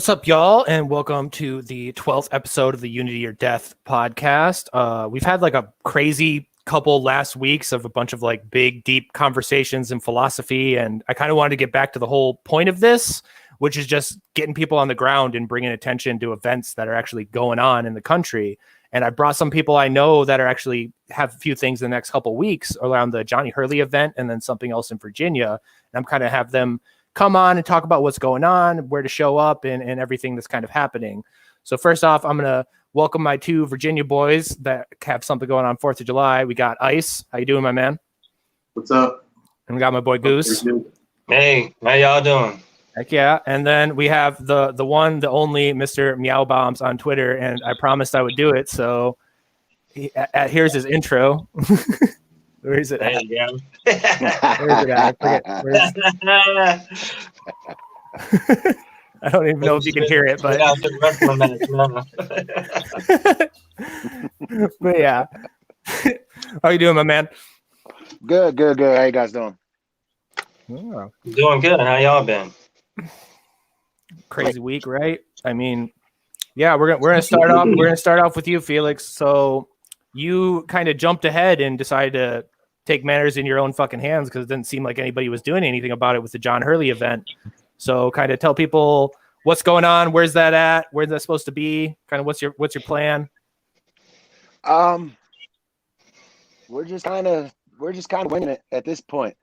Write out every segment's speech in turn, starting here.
What's up, y'all, and welcome to the 12th episode of the Unity or Death podcast. We've had like a crazy couple last weeks of a bunch of like big, deep conversations in philosophy, and I kind of wanted to get back to the whole point of this, which is just getting people on the ground and bringing attention to events that are actually going on in the country. And I brought some people I know that are actually have a few things in the next couple weeks around the Johnny Hurley event and then something else in Virginia. And I'm kind of have them come on and talk about what's going on, where to show up, and everything that's kind of happening. So first off, I'm going to welcome my two Virginia boys that have something going on 4th of July. We got Ice. How you doing, my man? What's up? And we got my boy Goose. Hey, how y'all doing? Heck yeah. And then we have the one, the only Mr. Meow Bombs on Twitter, and I promised I would do it. So here's his intro. Where is it at? There you go. Where is it at? I don't even know if you can hear it, but but yeah. How you doing, my man? Good. How you guys doing? Oh. Doing good. How y'all been? Crazy week, right? I mean, yeah, we're gonna start off. We're gonna start off with you, Felix. So you kind of jumped ahead and decided to take matters in your own fucking hands because it didn't seem like anybody was doing anything about it with the John Hurley event. So kind of tell people what's going on, where's that at, where's that supposed to be, kind of what's your plan? We're just kind of winging it at this point.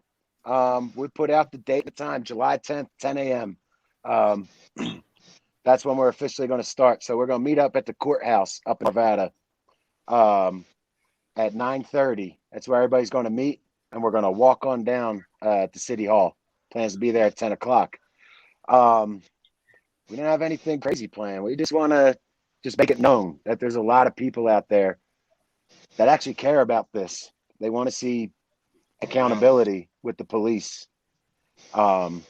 We put out the date and the time, July 10th, 10 a.m. That's when we're officially going to start. So we're going to meet up at the courthouse up in Nevada at 9:30. That's where everybody's going to meet, and we're going to walk on down to City Hall. Plans to be there at 10 o'clock. We don't have anything crazy planned. We just want to just make it known that there's a lot of people out there that actually care about this. They want to see accountability with the police. But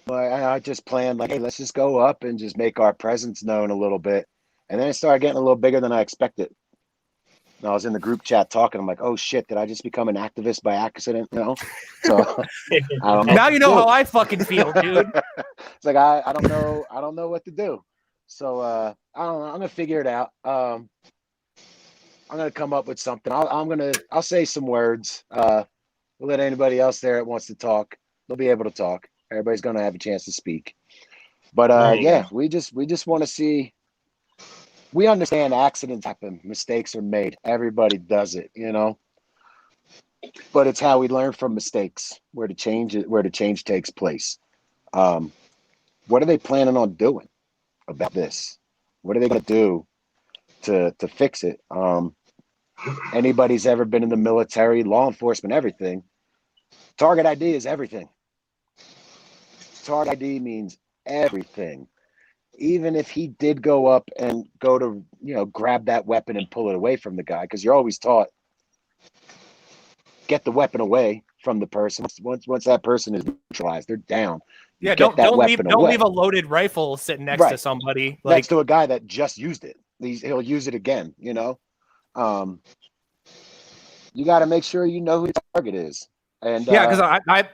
I just planned like, hey, let's just go up and just make our presence known a little bit. And then it started getting a little bigger than I expected. And I was in the group chat talking. I'm like, oh shit, did I just become an activist by accident? You know? So I don't know. Now you know how I fucking feel, dude. It's like I don't know what to do. So I don't know. I'm gonna figure it out. I'm gonna come up with something. I'll say some words. We'll let anybody else there that wants to talk. They'll be able to talk. Everybody's gonna have a chance to speak. But yeah, we just want to see. We understand accidents happen, mistakes are made. Everybody does it, you know. But it's how we learn from mistakes, where the change takes place. What are they planning on doing about this? What are they going to do to fix it? Anybody's ever been in the military, law enforcement, everything. Target ID is everything. Target ID means everything. Even if he did go up and go to, grab that weapon and pull it away from the guy, because you're always taught, get the weapon away from the person. Once that person is neutralized, they're down. Yeah, don't leave a loaded rifle sitting next to somebody. Next to a guy that just used it. He'll use it again, you know. You got to make sure you know who the target is. And yeah, because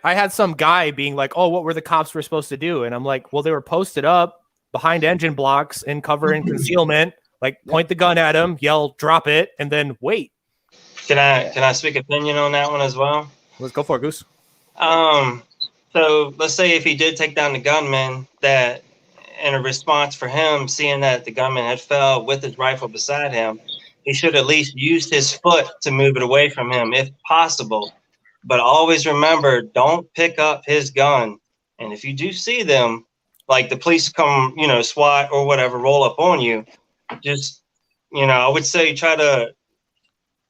I had some guy being like, oh, what were the cops were supposed to do? And I'm like, well, they were posted up behind engine blocks in cover and concealment, like point the gun at him, yell, drop it, and then wait. Can I speak opinion on that one as well? Let's go for it, Goose. So let's say if he did take down the gunman, that in a response for him, seeing that the gunman had fell with his rifle beside him, he should at least use his foot to move it away from him if possible. But always remember, don't pick up his gun. And if you do see them, like the police come, SWAT or whatever, roll up on you, just, I would say try to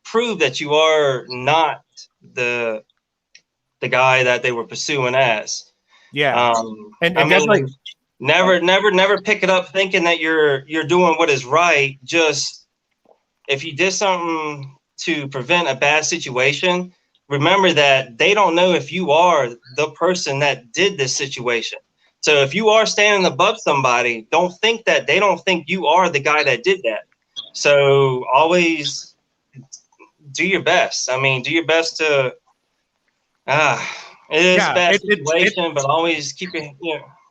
prove that you are not the guy that they were pursuing as. Yeah. And definitely never pick it up thinking that you're doing what is right. Just if you did something to prevent a bad situation, remember that they don't know if you are the person that did this situation. So if you are standing above somebody, don't think that they don't think you are the guy that did that. So always do your best. I mean, do your best to, it is a bad situation, but always keep it,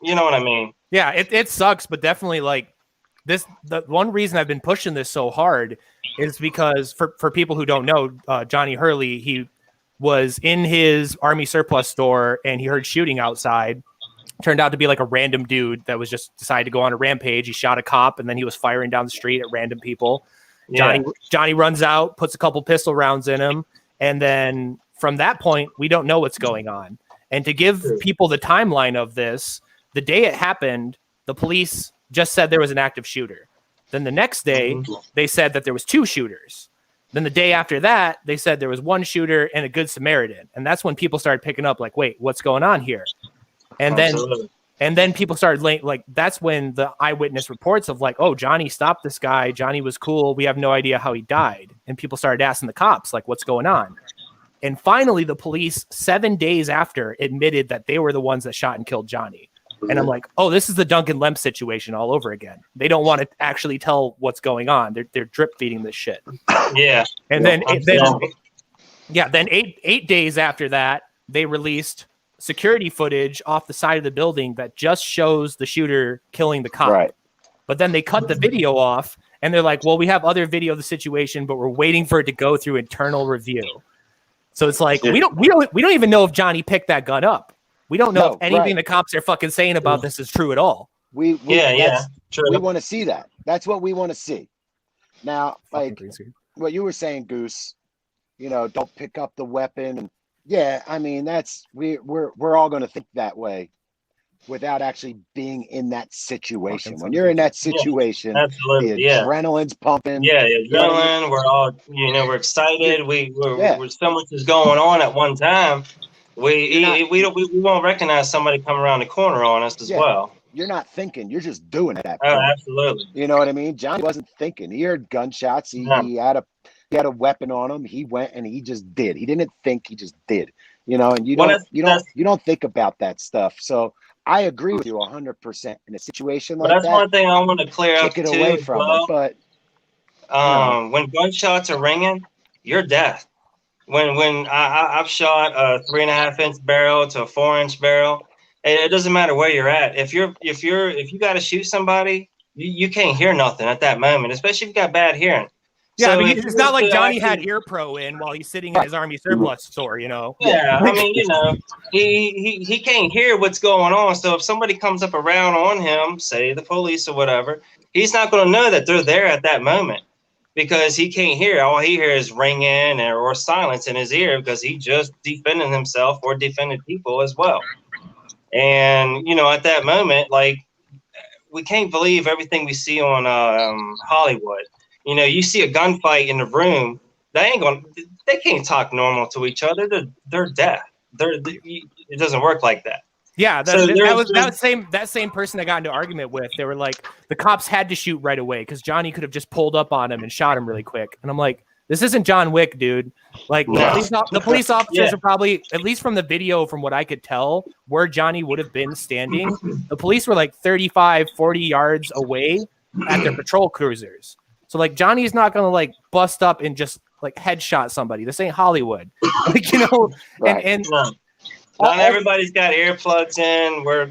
you know what I mean? Yeah, it sucks, but definitely like this. The one reason I've been pushing this so hard is because for people who don't know, Johnny Hurley, he was in his army surplus store and he heard shooting outside. Turned out to be like a random dude that was just decided to go on a rampage. He shot a cop and then he was firing down the street at random people. Yeah. Johnny runs out, puts a couple pistol rounds in him, and then from that point, we don't know what's going on. And to give people the timeline of this, the day it happened, the police just said there was an active shooter. Then the next day, they said that there was 2 shooters. Then the day after that, they said there was 1 shooter and a good Samaritan. And that's when people started picking up like, wait, what's going on here? And then people started like that's when the eyewitness reports of like, oh, Johnny stopped this guy. Johnny was cool. We have no idea how he died. And people started asking the cops like, what's going on? And finally, the police 7 days after admitted that they were the ones that shot and killed Johnny. And I'm like, oh, this is the Duncan Lemp situation all over again. They don't want to actually tell what's going on. They're drip feeding this shit. Yeah. And then 8 days after that, they released security footage off the side of the building that just shows the shooter killing the cop. Right. But then they cut the video off and they're like, well, we have other video of the situation, but we're waiting for it to go through internal review. So it's like, we don't even know if Johnny picked that gun up. We don't know if anything the cops are fucking saying about this is true at all. We True. want to see that. That's what we want to see. Now, like what you were saying, Goose, don't pick up the weapon. And yeah, I mean, that's we're all going to think that way without actually being in that situation. When you're in that situation, absolutely, the adrenaline's pumping. Yeah, adrenaline. We're all, we're excited. We're so much is going on at one time. We won't recognize somebody coming around the corner on us as well. You're not thinking. You're just doing it. Oh, absolutely. You know what I mean? Johnny wasn't thinking. He heard gunshots. He had a weapon on him. He went and he just did. He didn't think. He just did. And you don't think about that stuff. So I agree with you 100% in a situation like that. That's one thing I want to clear up too. Away from it, but when gunshots are ringing, you're deaf. When I've shot a 3.5-inch barrel to a 4-inch barrel, it doesn't matter where you're at. If you got to shoot somebody, you can't hear nothing at that moment, especially if you got bad hearing. Yeah, so I mean, it's not like Johnny had ear pro in while he's sitting in his army surplus store, Yeah, I mean, he can't hear what's going on. So if somebody comes up around on him, say the police or whatever, he's not going to know that they're there at that moment because he can't hear. All he hears is ringing or silence in his ear because he just defended himself or defended people as well. And at that moment, like, we can't believe everything we see on Hollywood. You see a gunfight in the room, they can't talk normal to each other. They're deaf. It doesn't work like that. Yeah, that same person I got into an argument with. They were like, the cops had to shoot right away because Johnny could have just pulled up on him and shot him really quick. And I'm like, this isn't John Wick, dude. Like, the police officers are probably, at least from the video, from what I could tell, where Johnny would have been standing. The police were like 35, 40 yards away at their patrol cruisers. So, like, Johnny's not going to, like, bust up and just, like, headshot somebody. This ain't Hollywood. Like, right. and not everybody's got earplugs in where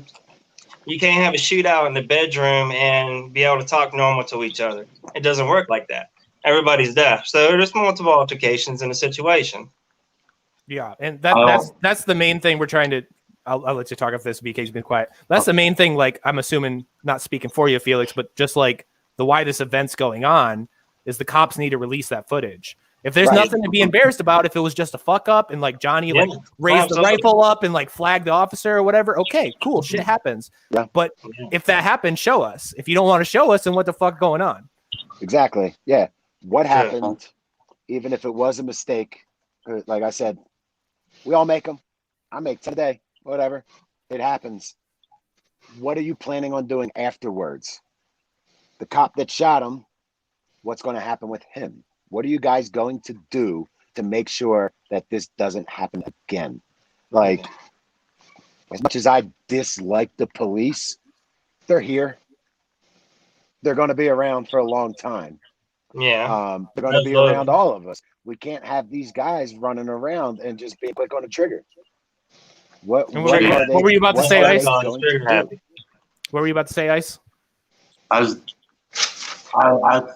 you can't have a shootout in the bedroom and be able to talk normal to each other. It doesn't work like that. Everybody's deaf. So there's multiple altercations in a situation. Yeah, and that's the main thing we're trying to I'll let you talk if this BK's been quiet. That's the main thing, like, I'm assuming, not speaking for you, Felix, but just like the why this event's going on is the cops need to release that footage. If there's nothing to be embarrassed about, if it was just a fuck up and like Johnny raised the rifle up and like flagged the officer or whatever, okay, cool, shit happens. Yeah. But if that happened, show us. If you don't want to show us, then what the fuck going on? Exactly. Yeah. What happened, even if it was a mistake, like I said, we all make them. I make 10 a day, whatever. It happens. What are you planning on doing afterwards? The cop that shot him, what's going to happen with him? What are you guys going to do to make sure that this doesn't happen again? Like, as much as I dislike the police, they're here. They're going to be around for a long time. Yeah. They're going to be around all of us. We can't have these guys running around and just being quick on the trigger. What were you about to say, Ice? What were you about to say, Ice? I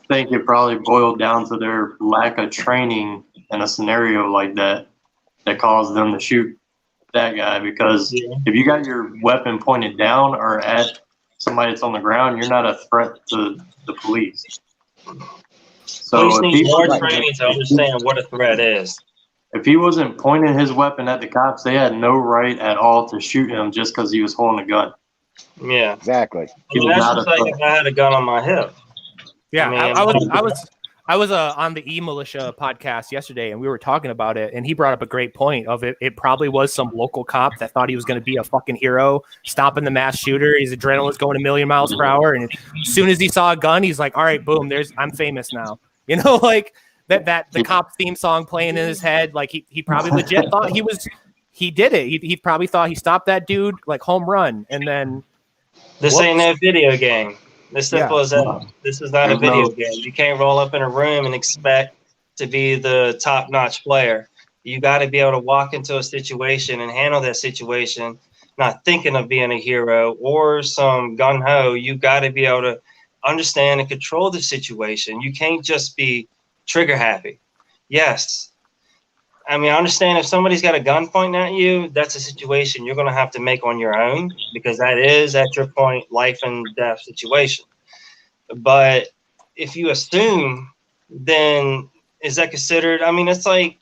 think it probably boiled down to their lack of training in a scenario like that caused them to shoot that guy. Because if you got your weapon pointed down or at somebody that's on the ground, you're not a threat to the police. So police need more training to understand what a threat is. If he wasn't pointing his weapon at the cops, they had no right at all to shoot him just because he was holding a gun. Yeah, exactly. I mean, that's just like if I had a gun on my hip. Yeah, I mean, I was on the E-Militia podcast yesterday, and we were talking about it, and he brought up a great point of it. It probably was some local cop that thought he was going to be a fucking hero, stopping the mass shooter. His adrenaline's going a million miles per hour, and as soon as he saw a gun, he's like, "All right, boom, I'm famous now." You know, like that the cop theme song playing in his head. Like he probably legit thought he did it. He probably thought he stopped that dude like home run, and then this ain't no video game. As simple as that. This is not a video game. You can't roll up in a room and expect to be the top-notch player. You got to be able to walk into a situation and handle that situation, not thinking of being a hero or some gung-ho. You got to be able to understand and control the situation. You can't just be trigger happy. Yes. I mean, I understand if somebody's got a gun pointing at you, that's a situation you're going to have to make on your own, because that is, at your point, life and death situation. But if you assume, then is that considered? I mean, it's like,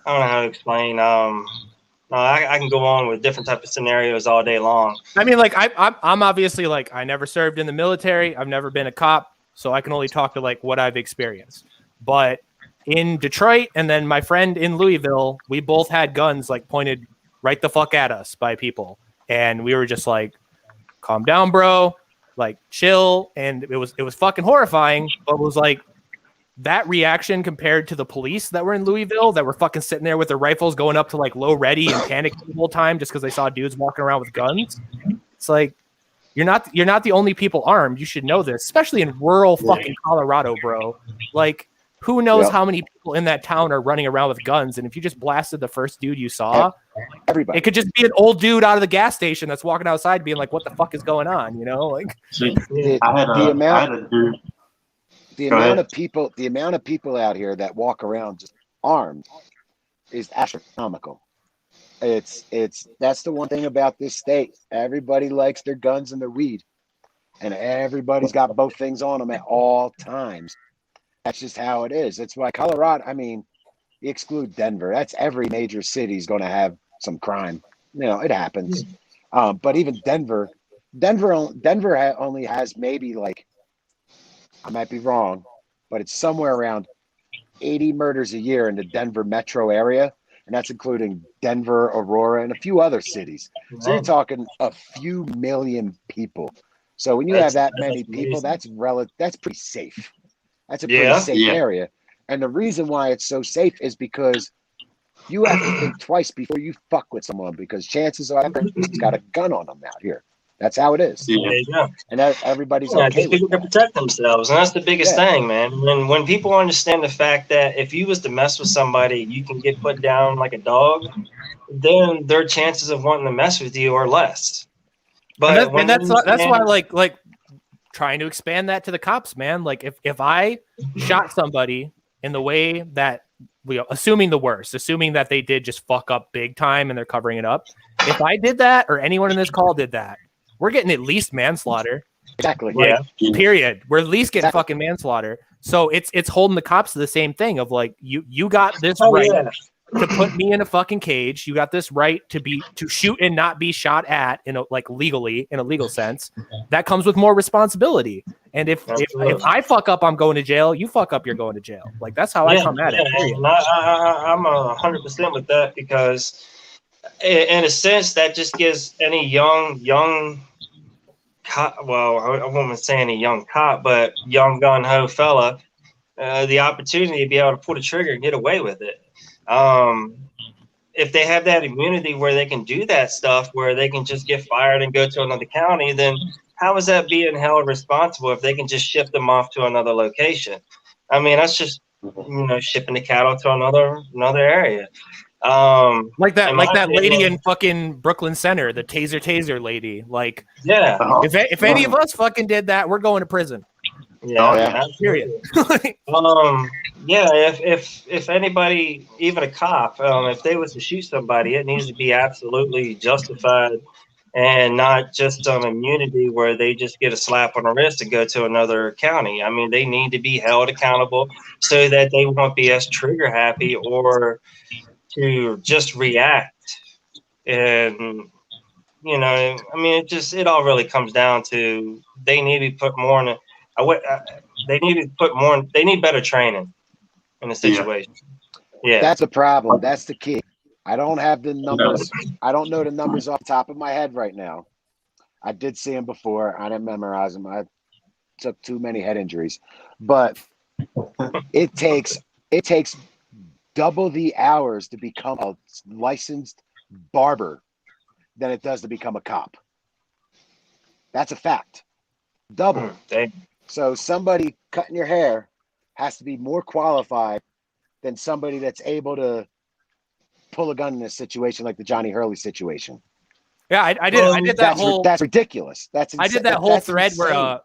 I don't know how to explain. I can go on with different type of scenarios all day long. I mean, like I'm obviously like I never served in the military. I've never been a cop, so I can only talk to like what I've experienced. But in Detroit and then my friend in Louisville, we both had guns like pointed right the fuck at us by people. And we were just like, calm down, bro, like chill. And it was fucking horrifying, but it was like that reaction compared to the police that were in Louisville that were fucking sitting there with their rifles going up to like low ready and panicking the whole time just because they saw dudes walking around with guns. It's like, you're not the only people armed. You should know this, especially in rural fucking Colorado, bro. Like, who knows how many people in that town are running around with guns? And if you just blasted the first dude you saw, everybody, it could just be an old dude out of the gas station that's walking outside being like, what the fuck is going on? You know, like the amount of people out here that walk around just armed is astronomical. That's the one thing about this state. Everybody likes their guns and their weed, and everybody's got both things on them at all times. That's just how it is. That's why Colorado, I mean, you exclude Denver. That's every major city is going to have some crime. You know, it happens. But even Denver only has maybe like, I might be wrong, but it's somewhere around 80 murders a year in the Denver metro area. And that's including Denver, Aurora, and a few other cities. So you're talking a few million people. So when you have that many people, that's pretty safe. That's a pretty safe area. And the reason why it's so safe is because you have to think twice before you fuck with someone, because chances are he's got a gun on them out here. That's how it is. There you go. And everybody's okay with people can protect themselves. And that's the biggest thing, man. When people understand the fact that if you was to mess with somebody, you can get put down like a dog, then their chances of wanting to mess with you are less. But that's why like trying to expand that to the cops, man. Like if I shot somebody in the way that assuming the worst, assuming that they did just fuck up big time and they're covering it up. If I did that, or anyone in this call did that, we're getting at least manslaughter. Exactly. Like, period. We're at least getting fucking manslaughter. So it's holding the cops to the same thing of like, you got this to put me in a fucking cage. You got this right to shoot and not be shot at legally in a legal sense. That comes with more responsibility. And if I fuck up, I'm going to jail. You fuck up, you're going to jail. Like that's how I come at it. I'm 100% with that, because in a sense that just gives any young cop, well, I won't say any young cop, but young gun-ho fella, the opportunity to be able to pull the trigger and get away with it. If they have that immunity where they can do that stuff, where they can just get fired and go to another county, then how is that being held responsible if they can just ship them off to another location? I mean, that's just, shipping the cattle to another area. Like that, in like my that lady opinion, in fucking Brooklyn Center, the taser lady. Like, yeah, if any of us fucking did that, we're going to prison. yeah, yeah. Period. absolutely. Yeah, if anybody, even a cop, if they was to shoot somebody, it needs to be absolutely justified and not just some immunity where they just get a slap on the wrist and go to another county. I mean, they need to be held accountable so that they won't be as trigger happy or to just react. And I mean, it all really comes down to they need to be put more in. They need to put more. They need better training in the situation. Yeah. That's the problem. That's the key. I don't have the numbers. I don't know the numbers off the top of my head right now. I did see them before. I didn't memorize them. I took too many head injuries. But it takes double the hours to become a licensed barber than it does to become a cop. That's a fact. Double. So somebody cutting your hair has to be more qualified than somebody that's able to pull a gun in a situation like the Johnny Hurley situation. Yeah, I did that whole. That's ridiculous. I did that whole thread where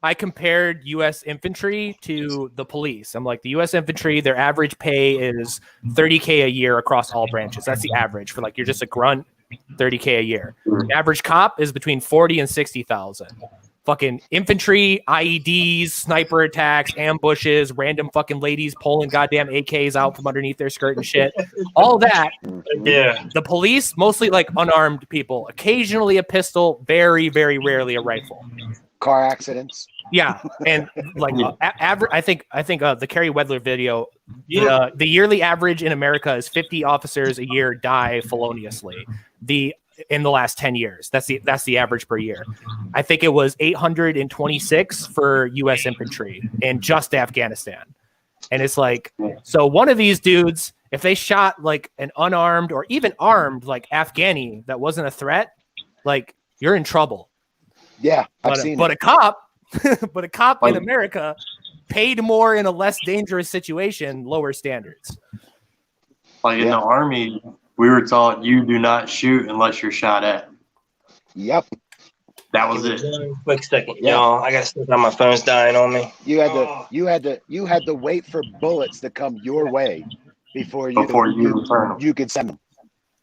I compared U.S. infantry to the police. I'm like, the U.S. infantry, their average pay is $30K a year across all branches. That's the average for, like, you're just a grunt, $30K a year. The average cop is between 40 and 60,000. Fucking infantry, IEDs, sniper attacks, ambushes, random fucking ladies pulling goddamn AKs out from underneath their skirt and shit. All that. Yeah. The police, mostly like unarmed people, occasionally a pistol, very, very rarely a rifle. Car accidents. Yeah, and like average. I think the Kerry Wedler video. The yearly average in America is 50 officers a year die feloniously. In the last 10 years, that's the average per year. I think it was 826 for U.S. infantry in just Afghanistan, and it's like, so one of these dudes, if they shot like an unarmed or even armed like Afghani that wasn't a threat, like, you're in trouble. Yeah, I've seen but it. a cop, in America paid more in a less dangerous situation, lower standards. Like in the Army, we were taught you do not shoot unless you're shot at. Yep. That was it. Quick second, y'all. I gotta step out. My phone's dying on me. You had to wait for bullets to come your way before you could send them.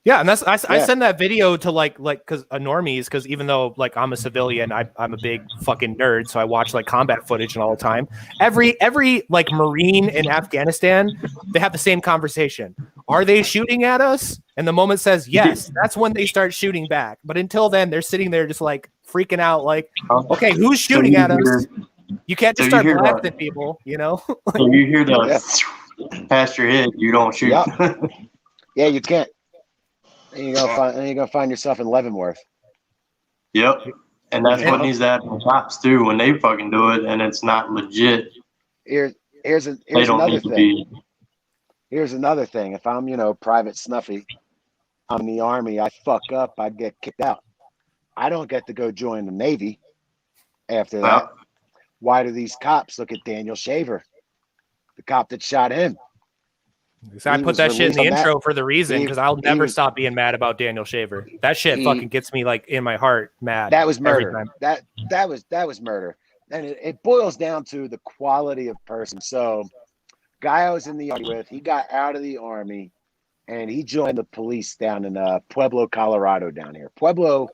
Yeah, and I send that video to like because normies, because even though like I'm a civilian, I'm a big fucking nerd, so I watch like combat footage and all the time. Every like Marine in Afghanistan, they have the same conversation. Are they shooting at us? And the moment says yes, that's when they start shooting back. But until then, they're sitting there just like freaking out, like, okay, who's shooting at us? You can't just start blasting people, you know? If you hear the past your head, you don't shoot. Yep. Yeah, you can't. And you're gonna find yourself in Leavenworth. Yep. And that's what needs to happen to cops too when they fucking do it and it's not legit. Here's another thing. Here's another thing. If I'm, Private Snuffy, I'm in the Army, I fuck up, I get kicked out. I don't get to go join the Navy after that. Why do these cops look at Daniel Shaver, the cop that shot him? So I put that shit in the intro for the reason, because I'll never stop being mad about Daniel Shaver. That shit fucking gets me like in my heart mad. That was murder. That was murder. And it boils down to the quality of person. So guy I was in the Army with, he got out of the Army and he joined the police down in Pueblo, Colorado down here. Pueblo's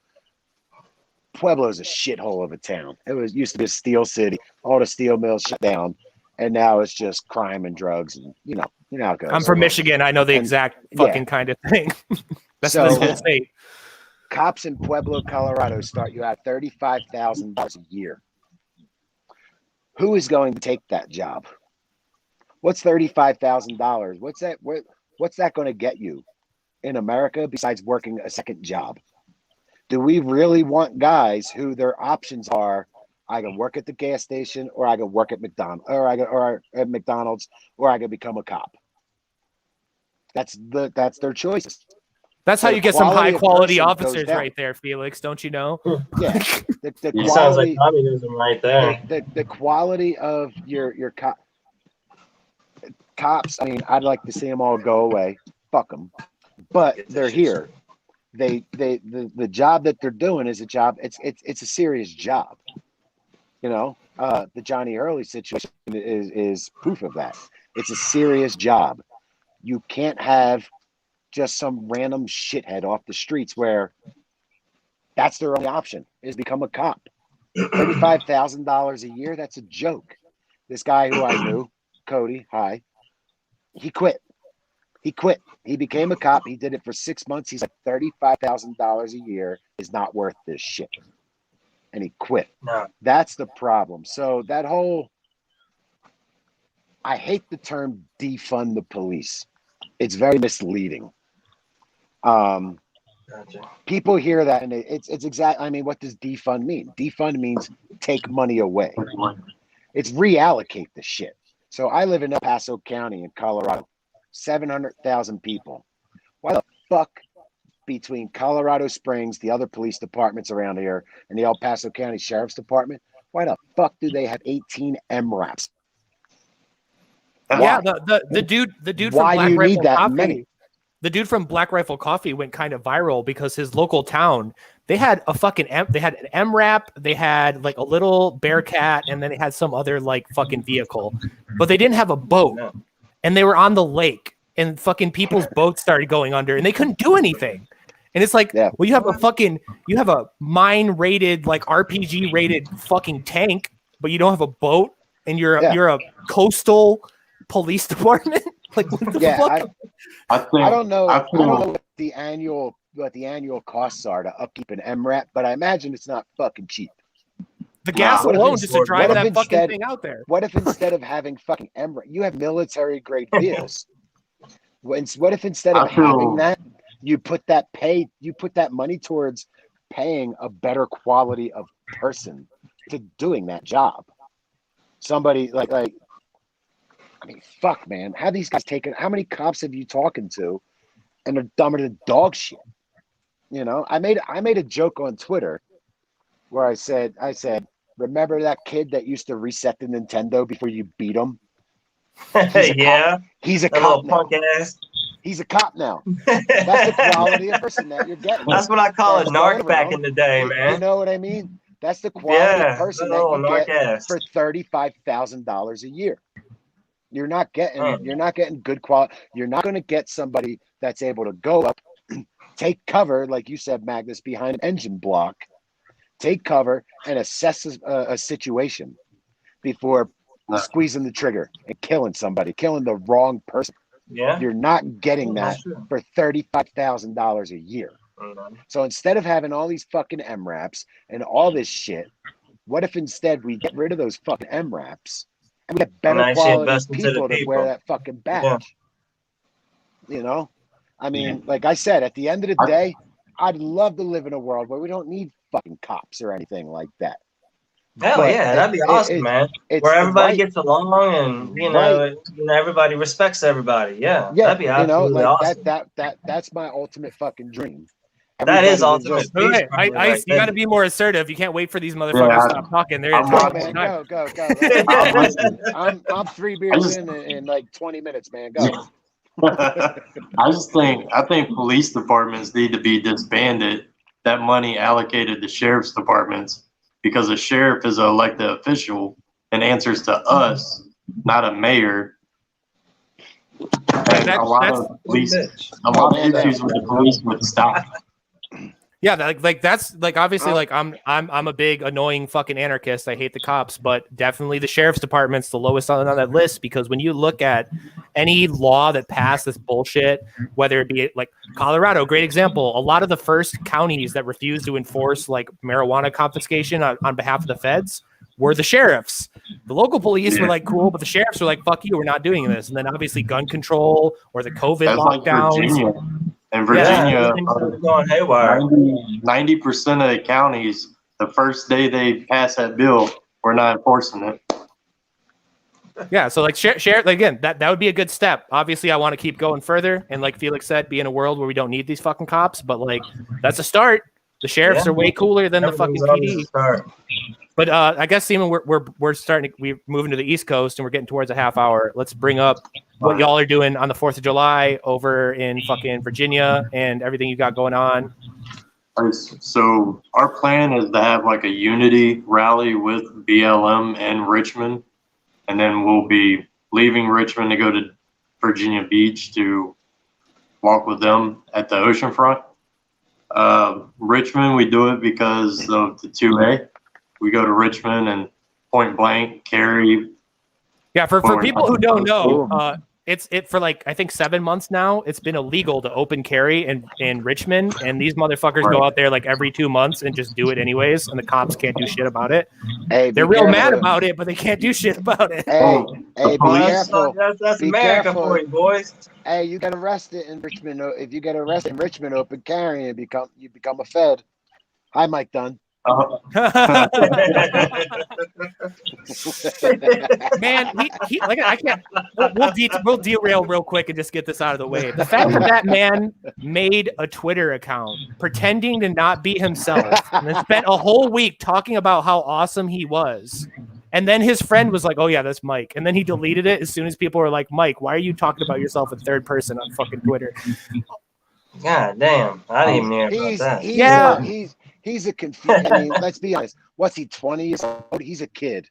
a shithole of a town. It used to be a steel city. All the steel mills shut down. And now it's just crime and drugs, and you know how it goes. I'm from Michigan. I know the exact fucking kind of thing. That's this whole state. Cops in Pueblo, Colorado start you at $35,000 a year. Who is going to take that job? What's $35,000? What's that going to get you in America besides working a second job? Do we really want guys who their options are? I can work at the gas station, or I can work at McDonald's, or I can become a cop. That's their choices. That's how you get some high quality officers right there, Felix. Don't you know? Yeah, the quality, sounds like communism right there. The quality of your cops. I mean, I'd like to see them all go away. Fuck them. but they're here. The job that they're doing is a job. It's a serious job. You know, the Johnny Hurley situation is proof of that. It's a serious job. You can't have just some random shithead off the streets where that's their only option is become a cop. $35,000 a year, that's a joke. This guy who I knew, Cody, hi, he quit. He became a cop. He did it for 6 months. He's like, $35,000 a year is not worth this shit. And he quit. No. That's the problem. So that whole, I hate the term defund the police. It's very misleading. Gotcha. People hear that and it's exact. I mean, what does defund mean? Defund means take money away. It's reallocate the shit. So I live in El Paso County in Colorado, 700,000 people. Why the fuck between Colorado Springs, the other police departments around here, and the El Paso County Sheriff's Department, why the fuck do they have 18 MRAPs? Yeah, the dude from Why Black do you Rifle need that Coffee, many? the dude from Black Rifle Coffee went kind of viral because his local town, they had an MRAP, they had like a little Bearcat, and then they had some other like fucking vehicle, but they didn't have a boat, and they were on the lake, and fucking people's boats started going under, and they couldn't do anything. And it's like, well, you have a mine rated, like RPG rated fucking tank, but you don't have a boat, and you're a coastal police department. Like, what the fuck? I don't know what the annual costs are to upkeep an MRAP, but I imagine it's not fucking cheap. The gas alone just to drive that fucking thing out there. What if instead of having fucking MRAP, you have military grade vehicles? What if instead of having that, you put that money towards paying a better quality of person to doing that job? Somebody like I mean, fuck, man. How many cops have you talking to and they're dumber than dog shit? You know, I made a joke on Twitter where I said, remember that kid that used to reset the Nintendo before you beat him? Yeah. He's a that cop little now. punk ass. He's a cop now. That's the quality of person that you're getting. That's what I call a narc back in the day, man. You know what I mean? That's the quality of person that you get for $35,000 a year. You're not getting good quality. You're not going to get somebody that's able to go up, take cover, like you said, Magnus, behind an engine block, take cover and assess a situation before squeezing the trigger and killing the wrong person. Yeah. You're not getting that for $35,000 a year. So instead of having all these fucking MRAPs and all this shit, what if instead we get rid of those fucking MRAPs and we get better quality people to wear that fucking badge? Yeah. You know? I mean, like I said, at the end of the day, I'd love to live in a world where we don't need fucking cops or anything like that. Hell yeah, that'd be awesome, man. Where everybody gets along and you know everybody respects everybody. Yeah, that'd be absolutely awesome. That's my ultimate fucking dream. That is ultimate. Ice, you got to be more assertive. You can't wait for these motherfuckers to stop talking. They're go. I'm 3 beers in like 20 minutes, man. Go. I think police departments need to be disbanded. That money allocated to sheriff's departments, because a sheriff is an elected official and answers to us, not a mayor. And a lot of issues with the police would stop. Yeah, that's obviously I'm a big annoying fucking anarchist. I hate the cops, but definitely the sheriff's department's the lowest on that list, because when you look at any law that passed this bullshit, whether it be like Colorado, great example. A lot of the first counties that refused to enforce like marijuana confiscation on behalf of the feds were the sheriffs. The local police were like, cool, but the sheriffs were like, fuck you, we're not doing this. And then obviously gun control or the COVID lockdowns. In Virginia, going haywire. 90% of the counties, the first day they pass that bill, we're not enforcing it. Yeah, so like share again, that would be a good step. Obviously, I want to keep going further, and like Felix said, be in a world where we don't need these fucking cops. But like, that's a start. The sheriffs are way cooler than the fucking PD. But I guess, Seaman, we're we're moving to the East Coast and we're getting towards a half hour. Let's bring up what y'all are doing on the 4th of July over in fucking Virginia and everything you got going on. So our plan is to have like a unity rally with BLM in Richmond, and then we'll be leaving Richmond to go to Virginia Beach to walk with them at the oceanfront. Richmond, we do it because of the 2A. We go to Richmond and point blank carry. Yeah, for people who don't know, it's for like I think 7 months now. It's been illegal to open carry in Richmond, and these motherfuckers go out there like every 2 months and just do it anyways, and the cops can't do shit about it. Hey, they're real mad about it, but they can't do shit about it. Hey, be careful. That's Be America careful. for you, boys. Hey, you get arrested in Richmond. If you get arrested in Richmond, open carrying, you become a Fed. Hi, Mike Dunn. Man, he like I can't. We'll derail real quick and just get this out of the way. The fact that man made a Twitter account pretending to not be himself and then spent a whole week talking about how awesome he was, and then his friend was like, "Oh yeah, that's Mike," and then he deleted it as soon as people were like, "Mike, why are you talking about yourself in third person on fucking Twitter?" God damn, I didn't even hear about that. He's a confused. I mean, let's be honest. What's he? 20 years old? He's a kid.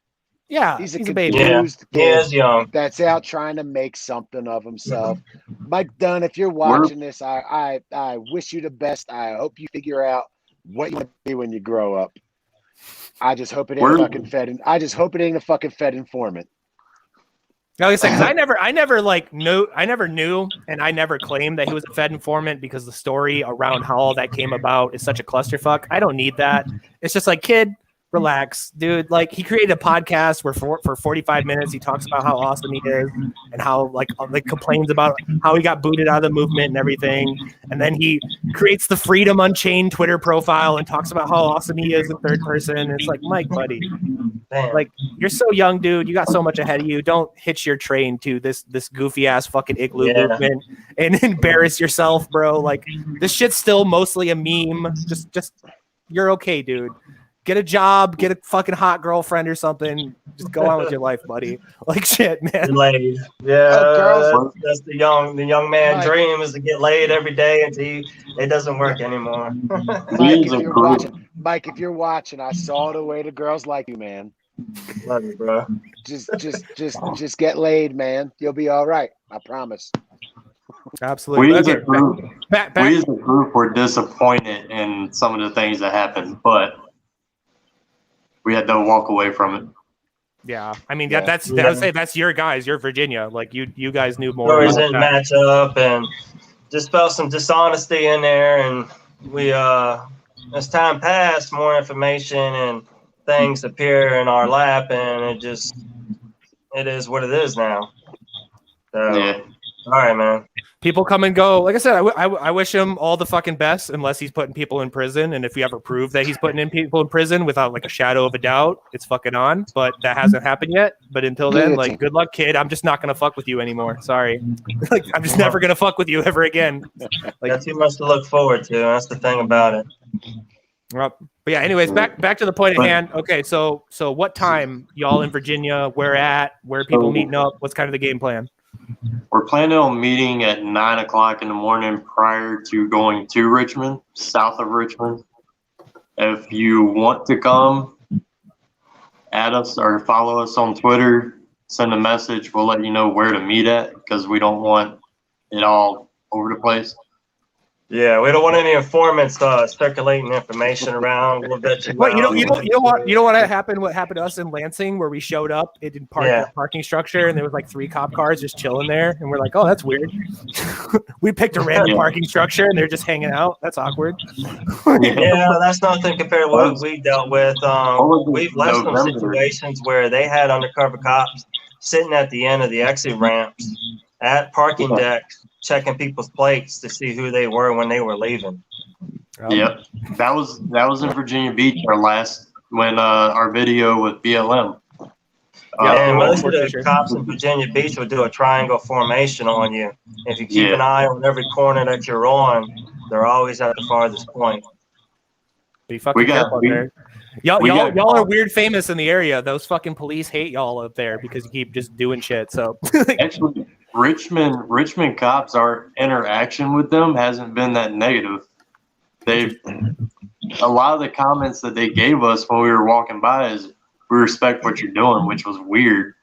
Yeah, he's a baby. confused He is kid young. that's out trying to make something of himself. Mike Dunn, if you're watching this, I wish you the best. I hope you figure out what you want to be when you grow up. I just hope it ain't a fucking Fed. I just hope it ain't a fucking Fed informant. No, like I said, because I never knew, and I never claimed that he was a Fed informant because the story around how all that came about is such a clusterfuck. I don't need that. It's just like, kid, relax, dude. Like, he created a podcast where for 45 minutes he talks about how awesome he is and how like complains about how he got booted out of the movement and everything, and then he creates the Freedom Unchained Twitter profile and talks about how awesome he is in third person. And it's like, Mike, buddy, like, you're so young, dude. You got so much ahead of you. Don't hitch your train to this goofy ass fucking igloo movement and embarrass yourself, bro. Like, this shit's still mostly a meme. Just you're okay, dude. Get a job, get a fucking hot girlfriend or something. Just go on with your life, buddy. Like, shit, man. Laid. Yeah, that's the young man dream, is to get laid every day until it doesn't work anymore. Mike, if you're watching, I saw the way the girls like you, man. Love you, bro. Just get laid, man. You'll be all right. I promise. Absolutely. We as a group were disappointed in some of the things that happened, but we had to walk away from it. Yeah, I mean, I would say that's your guys. You're Virginia. Like, you guys knew more. Stories didn't match up, and just felt some dishonesty in there. And we, as time passed, more information and things appear in our lap, and it is what it is now. So, yeah. All right, man. People come and go. Like I said, I wish him all the fucking best, unless he's putting people in prison. And if we ever prove that he's putting in people in prison without like a shadow of a doubt, it's fucking on. But that hasn't happened yet. But until then, like, good luck, kid. I'm just not gonna fuck with you anymore. Sorry. Like, I'm just never gonna fuck with you ever again. Like, got too much to look forward to. That's the thing about it. But yeah, anyways, back to the point at hand. Okay, so what time y'all in Virginia? Where are people meeting up? What's kind of the game plan? We're planning on meeting at 9 o'clock in the morning prior to going to Richmond, south of Richmond. If you want to come, add us or follow us on Twitter, send a message. We'll let you know where to meet at, because we don't want it all over the place. Yeah, we don't want any informants circulating information around. We'll bet you. What, you know what happened? What happened to us in Lansing, where we showed up, it didn't park the parking structure, and there was like 3 cop cars just chilling there, and we're like, oh, that's weird. We picked a random parking structure, and they're just hanging out. That's awkward. Yeah, that's nothing compared to what we dealt with. We've left some situations where they had undercover cops sitting at the end of the exit ramps at parking decks, checking people's plates to see who they were when they were leaving. Yep, that was in Virginia Beach, when our video with BLM. And most of the cops in Virginia Beach will do a triangle formation on you. If you keep an eye on every corner that you're on, they're always at the farthest point. Be fucking careful there. Y'all are weird famous in the area. Those fucking police hate y'all up there because you keep just doing shit. So actually, Richmond cops, our interaction with them hasn't been that negative. A lot of the comments that they gave us when we were walking by is, we respect what you're doing, which was weird.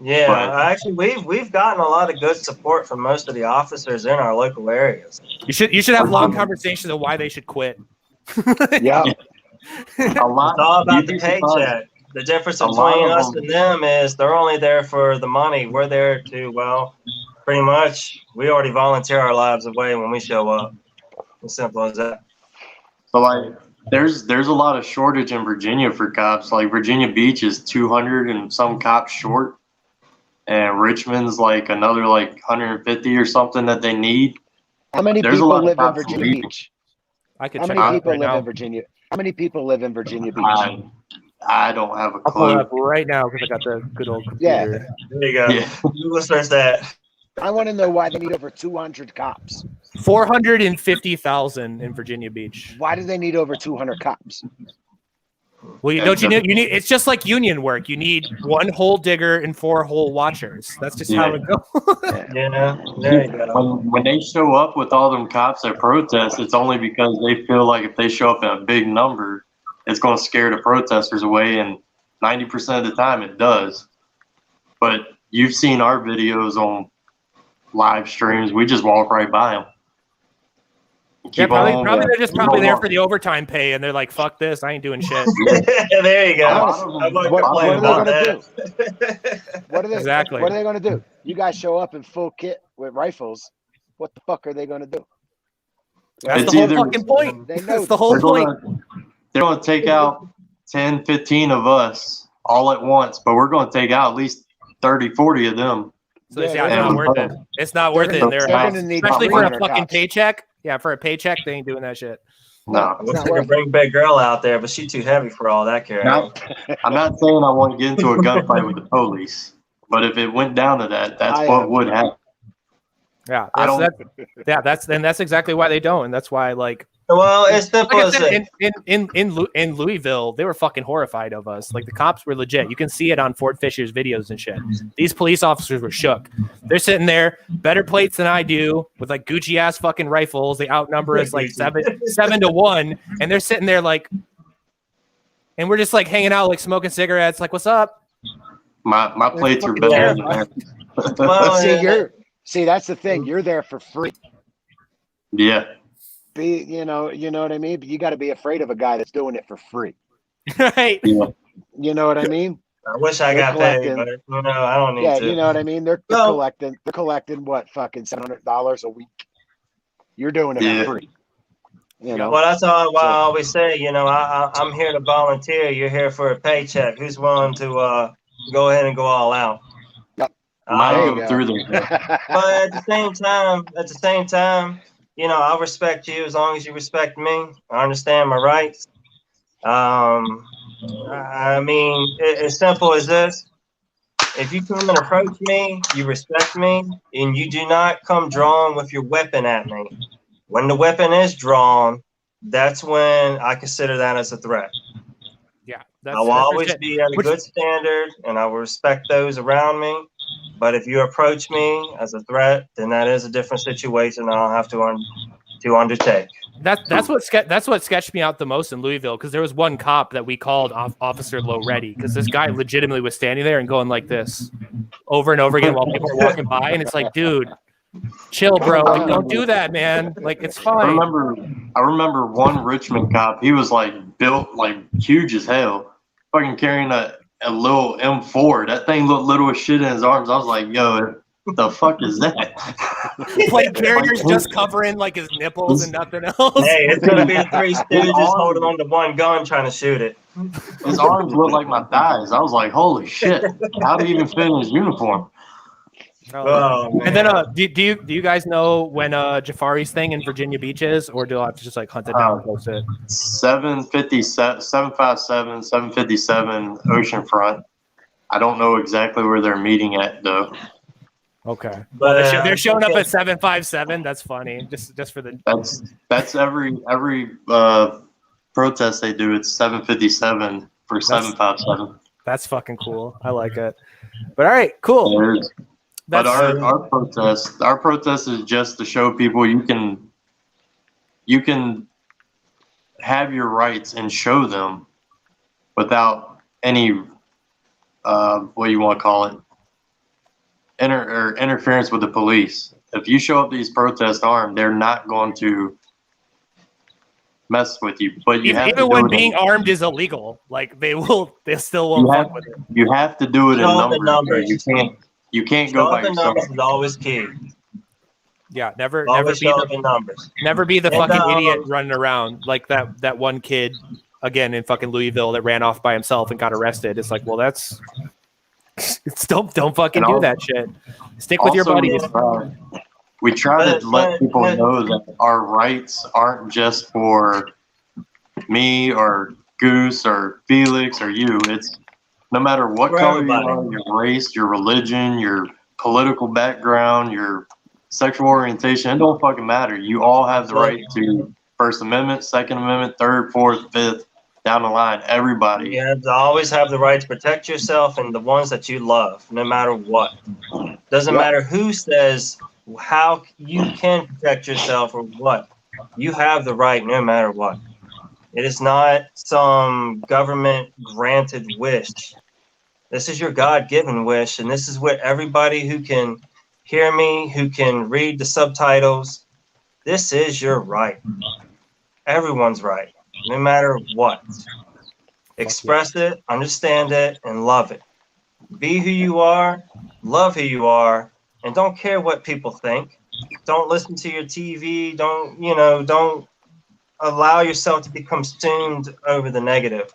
Yeah, But actually, we've gotten a lot of good support from most of the officers in our local areas. you should have long conversations of why they should quit. Yeah. a lot. It's all about you'd the be surprised. paycheck. The difference A lot between of us them- and them is they're only there for the money. We're there to, well, pretty much, we already volunteer our lives away when we show up. As simple as that. So like, there's a lot of shortage in Virginia for cops. Like Virginia Beach is 200 and some cops short, and Richmond's like another like 150 or something that they need. How many There's a people lot of live in cops Virginia leaving. Beach? I could How check many it out people right live now. in Virginia? How many people live in Virginia Beach? I don't have a I'll pull it clue. up right now because I got the good old Yeah. computer. There you go. Yeah. Google search that. I want to know why they need over 200 cops. 450,000 in Virginia Beach. Why do they need over 200 cops? Well, you need. It's just like union work. You need one hole digger and 4 hole watchers. That's just how it goes. Yeah, there you go. When they show up with all them cops at protests, it's only because they feel like if they show up in a big number, it's going to scare the protesters away, and 90% of the time it does. But you've seen our videos on live streams. We just walk right by them. Yeah, probably they're just there for the overtime pay, and they're like, "Fuck this, I ain't doing shit." There you go. What are they going to do? What are they going to do? You guys show up in full kit with rifles. What the fuck are they going to do? That's the whole fucking point. That's the whole point. They're going to take out 10, 15 of us all at once, but we're going to take out at least 30, 40 of them. So it's not worth it. It's not worth it in their house, especially for a fucking paycheck. Yeah, for a paycheck, they ain't doing that shit. No, I wish I could bring Big Girl out there, but she's too heavy for all that carry. No, I'm not saying I want to get into a gunfight with the police, but if it went down to that, that's what would happen. Yeah, that's exactly why they don't, and that's why Well, it's simple as in Louisville, they were fucking horrified of us. Like the cops were legit. You can see it on Fort Fisher's videos and shit. These police officers were shook. They're sitting there, better plates than I do, with like Gucci ass fucking rifles. They outnumber us like 7-1, and they're sitting there like, and we're just like hanging out, like smoking cigarettes. Like, what's up? My plates are better than that. Well, see, that's the thing. You're there for free. Yeah. You know what I mean? But you got to be afraid of a guy that's doing it for free. Right. Yeah. You know what I mean? I wish I got paid, but no, I don't need to. You know what I mean? They're collecting what, fucking $700 a week. You're doing it for free. You know. Well, that's why I always say, I'm here to volunteer. You're here for a paycheck. Who's willing to go ahead and go all out? Yep. Through there. But at the same time, I'll respect you as long as you respect me. I understand my rights. I mean, as simple as this. If you come and approach me, you respect me, and you do not come drawn with your weapon at me. When the weapon is drawn, that's when I consider that as a threat. Yeah. I will always be at a good standard, and I will respect those around me. But if you approach me as a threat, then that is a different situation I'll have to undertake. That's what sketched me out the most in Louisville, because there was one cop that we called Officer Low-Ready, because this guy legitimately was standing there and going like this over and over again while people were walking by, and it's like, dude, chill, bro. Like, don't do that, man. Like, it's fine. I remember one Richmond cop. He was like built like huge as hell, fucking carrying a little M4. That thing looked little as shit in his arms. I was like, yo, what the fuck is that? Plate carriers just covering like his nipples and nothing else. Hey, it's gonna be 3 stooges holding on to one gun trying to shoot it. His arms looked like my thighs. I was like, holy shit. How did he even fit in his uniform? And then do you guys know when Jafari's thing in Virginia Beach is, or do I have to just like hunt it down and post it? 757 757 Oceanfront. I don't know exactly where they're meeting at though. Okay, but they're showing up at 757. That's funny. Just for the that's every protest they do, it's 757 for 757. That's fucking cool. I like it. But all right, cool. But our protest is just to show people you can have your rights and show them without any what you want to call it, interference with the police. If you show up to these protests armed, they're not going to mess with you. But even when being armed is illegal, like they still won't fuck with it. You have to do it in numbers. You can't go by yourself. Numbers is always key. Yeah, never Always be show up in numbers. Never be the fucking idiot running around like that one kid again in fucking Louisville that ran off by himself and got arrested. It's like, well, don't fucking do that shit. Stick with your buddies. We try to let people know that our rights aren't just for me or Goose or Felix or you. It's no matter what color you are, your race, your religion, your political background, your sexual orientation, it don't fucking matter. You all have the right to First Amendment, Second Amendment, Third, Fourth, Fifth, down the line. Everybody. You have to always have the right to protect yourself and the ones that you love, no matter what. Doesn't matter who says how you can protect yourself or what. You have the right no matter what. It is not some government granted wish. This is your God-given wish, and this is what everybody who can hear me, who can read the subtitles, this is your right. Everyone's right, no matter what. Express it, understand it, and love it. Be who you are, love who you are, and don't care what people think. Don't listen to your TV. Don't allow yourself to be consumed over the negative.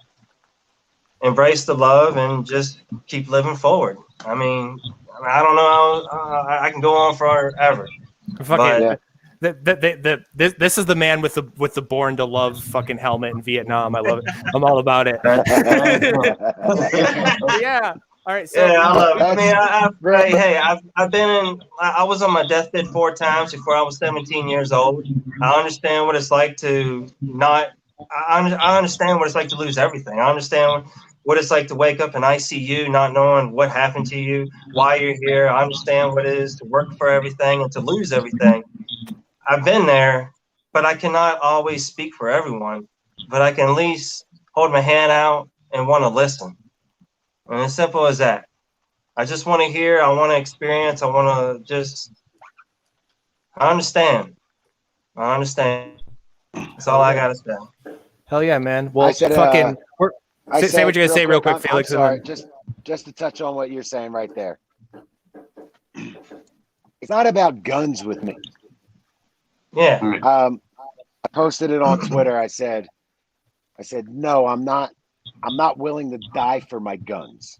Embrace the love and just keep living forward. I mean, I don't know. I can go on forever. This is the man with the Born to Love fucking helmet in Vietnam. I love it. I'm all about it. Yeah. All right. So yeah, I love it. I mean, I've been in. I was on my deathbed 4 times before I was 17 years old. I understand what it's like to not. I understand what it's like to lose everything. I understand what it's like to wake up in ICU, not knowing what happened to you, why you're here. I understand what it is to work for everything and to lose everything. I've been there, but I cannot always speak for everyone. But I can at least hold my hand out and want to listen. And as simple as that. I just want to hear. I want to experience. I want to I understand. That's all I got to say. Hell yeah, man. Well, say what you're going to say real quick, Felix. I'm sorry, just to touch on what you're saying right there. It's not about guns with me. Yeah. I posted it on Twitter. I said, no, I'm not willing to die for my guns.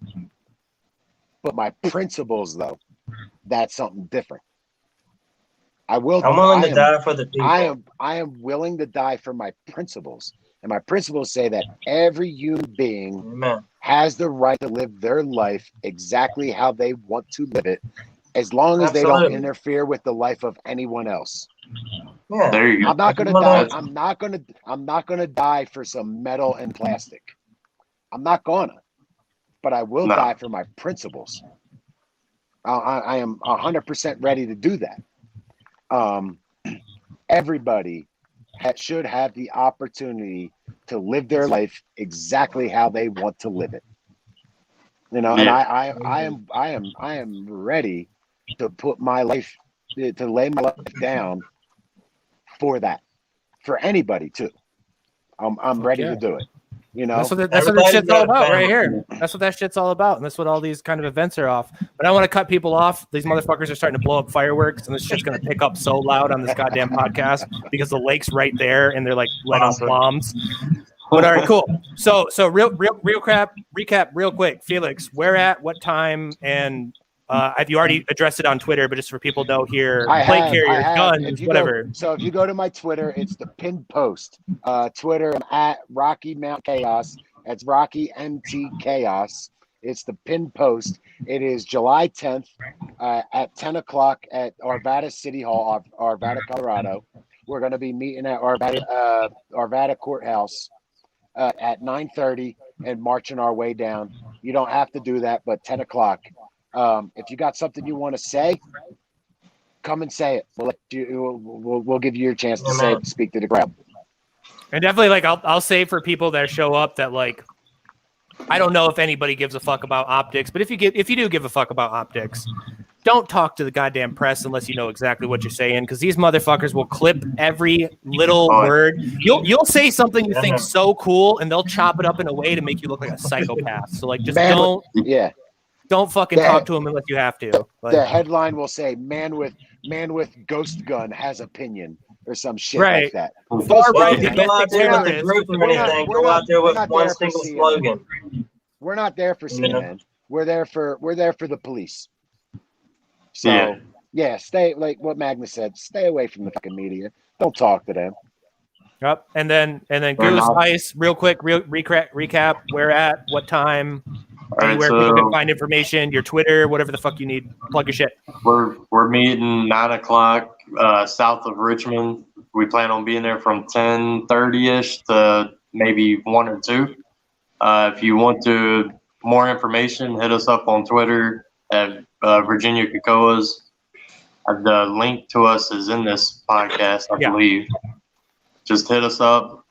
But my principles, though, that's something different. I'm willing to die for the people. I am willing to die for my principles. And my principles say that every human being has the right to live their life exactly how they want to live it, as long as they don't interfere with the life of anyone else. Yeah. There you go. I'm not gonna die. I'm not gonna die for some metal and plastic. I'm not gonna, but I will die for my principles. I am 100% ready to do that. Everybody should have the opportunity to live their life exactly how they want to live it. And I am ready to put my life, to lay my life down for that, for anybody too. I'm ready to do it. That's what that shit's all about right here. That's what that shit's all about, and that's what all these kind of events are off. But I want to cut people off. These motherfuckers are starting to blow up fireworks, and this shit's gonna pick up so loud on this goddamn podcast because the lake's right there, and they're like letting off bombs. But all right, cool. So real recap real quick. Felix, where at, what time, and have you already addressed it on Twitter? But just for people to know here, plate carriers, guns, whatever. So if you go to my Twitter, it's the pinned post. Twitter, I'm at Rocky Mount Chaos. That's Rocky MT Chaos. It's the pinned post. It is July 10th at 10 o'clock at Arvada City Hall, Arvada, Colorado. We're going to be meeting at Arvada Courthouse at 9:30 and marching our way down. You don't have to do that, but 10 o'clock. If you got something you want to say, come and say it. We'll give you your chance to say it, speak to the crowd. And definitely, like, I'll say for people that show up that, like, I don't know if anybody gives a fuck about optics, but if you do give a fuck about optics, don't talk to the goddamn press unless you know exactly what you're saying, because these motherfuckers will clip every little word. You'll say something you think so cool, and they'll chop it up in a way to make you look like a psychopath. So, like, just don't fucking talk to them unless you have to. Like, the headline will say, man with ghost gun has opinion," or some shit like that. Right, go out there with a group or anything. Go out there with one single slogan. We're not there for CNN. We're there for the police. So stay, like what Magnus said, stay away from the fucking media. Don't talk to them. Yep. And then Goose, Ice, real quick, recap, where at, what time, anywhere people can find information, your Twitter, whatever the fuck you need. Plug your shit. We're meeting 9 o'clock south of Richmond. We plan on being there from 10:30ish to maybe 1 or 2. If you want more information, hit us up on Twitter at Virginia Cocoas. The link to us is in this podcast, I believe. Just hit us up,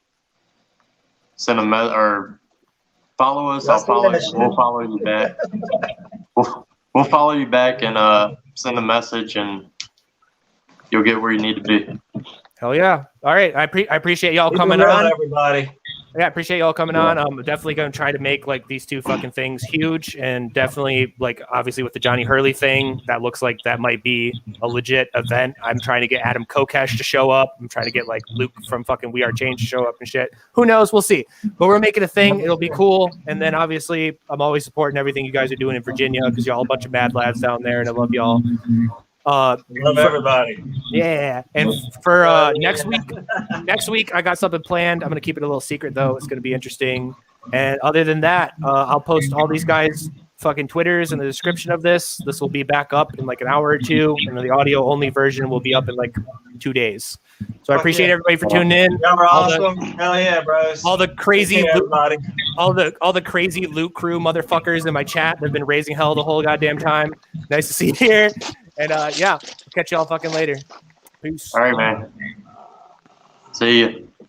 send a or follow us. I'll follow you. We'll follow you back. We'll follow you back and send a message, and you'll get where you need to be. Hell yeah! All right, I appreciate y'all coming on, everybody. Yeah, I appreciate y'all coming on. I'm definitely going to try to make like these two fucking things huge, and definitely like obviously with the Johnny Hurley thing, that looks like that might be a legit event. I'm trying to get Adam Kokesh to show up. I'm trying to get like Luke from fucking We Are Change to show up and shit. Who knows? We'll see. But we're making a thing. It'll be cool. And then obviously I'm always supporting everything you guys are doing in Virginia because y'all a bunch of mad lads down there, and I love y'all. Love everybody. Yeah, and for next week I got something planned. I'm gonna keep it a little secret though. It's gonna be interesting. And other than that, I'll post all these guys' fucking Twitters in the description of this. This will be back up in like an hour or two, and then the audio only version will be up in like 2 days. So I appreciate everybody for tuning in. Y'all are awesome. Hell yeah, bros. All the crazy all the crazy Loot Crew motherfuckers in my chat. They've been raising hell the whole goddamn time. Nice to see you here. And yeah, catch y'all fucking later. Peace. All right, man. See you.